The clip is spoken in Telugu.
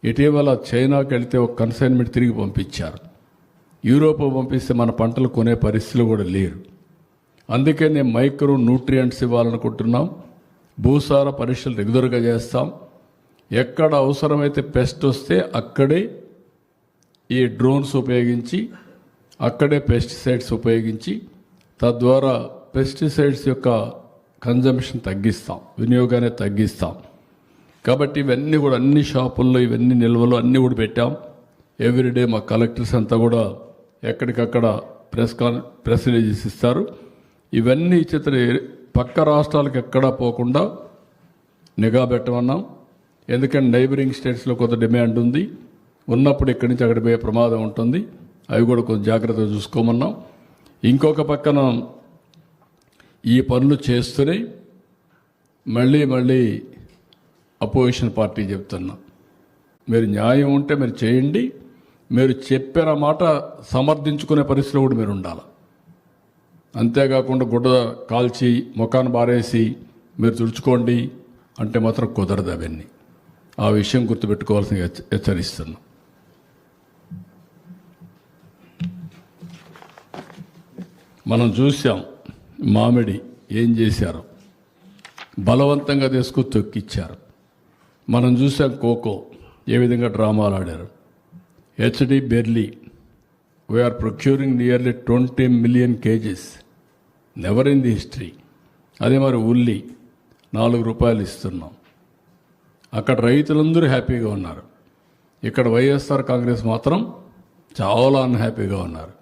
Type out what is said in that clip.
ఇటీవల చైనాకి వెళ్తే ఒక కన్సైన్మెంట్ తిరిగి పంపించారు. యూరోప్ పంపిస్తే మన పంటలు కొనే పరిస్థితులు కూడా లేరు. అందుకే నేను మైక్రో న్యూట్రియంట్స్ ఇవ్వాలనుకుంటున్నాం. భూసార పరీక్షలు రెగ్యులర్గా చేస్తాం. ఎక్కడ అవసరమైతే పెస్ట్ వస్తే అక్కడే ఈ డ్రోన్స్ ఉపయోగించి, అక్కడే పెస్టిసైడ్స్ ఉపయోగించి, తద్వారా పెస్టిసైడ్స్ యొక్క కన్జంప్షన్ తగ్గిస్తాం, వినియోగాన్ని తగ్గిస్తాం. కాబట్టి ఇవన్నీ కూడా అన్ని షాపుల్లో ఇవన్నీ నిల్వలు అన్నీ కూడా పెట్టాం. ఎవ్రీడే మా కలెక్టర్స్ అంతా కూడా ఎక్కడికక్కడ ప్రెస్ రిలీజెస్ ఇస్తారు. ఇవన్నీ ఇచ్చిన పక్క రాష్ట్రాలకు ఎక్కడా పోకుండా నిఘా పెట్టమన్నాం. ఎందుకంటే నైబరింగ్ స్టేట్స్లో కొంత డిమాండ్ ఉంది. ఉన్నప్పుడు ఇక్కడి నుంచి అక్కడ పోయే ప్రమాదం ఉంటుంది. అవి కూడా కొంచెం జాగ్రత్తగా చూసుకోమన్నాం. ఇంకొక పక్కన ఈ పనులు చేస్తూనే మళ్ళీ అపోజిషన్ పార్టీ చెప్తున్నా, మీరు న్యాయం ఉంటే మీరు చేయండి, మీరు చెప్పిన మాట సమర్థించుకునే పరిస్థితిలో కూడా మీరు ఉండాలి. అంతేకాకుండా గుడ్డ కాల్చి ముఖాన్ని బారేసి మీరు తుడుచుకోండి అంటే మాత్రం కుదరదు. అవన్నీ ఆ విషయం గుర్తుపెట్టుకోవాల్సిన హెచ్చరిస్తున్నా. మనం చూసాం మామిడి ఏం చేశారు, బలవంతంగా తీసుకు తొక్కిచ్చారు. మనం చూసాం కోకో ఏ విధంగా డ్రామాలు ఆడారు. HD burley we are procuring nearly 20 million kgs, never in the history. అదే మరి ఉల్లి 4 రూపాయలు ఇస్తున్నాం. అక్కడ రైతులందరూ హ్యాపీగా ఉన్నారు. ఇక్కడ వైఎస్ఆర్ కాంగ్రెస్ మాత్రం చాలా అన్హ్యాపీగా ఉన్నారు.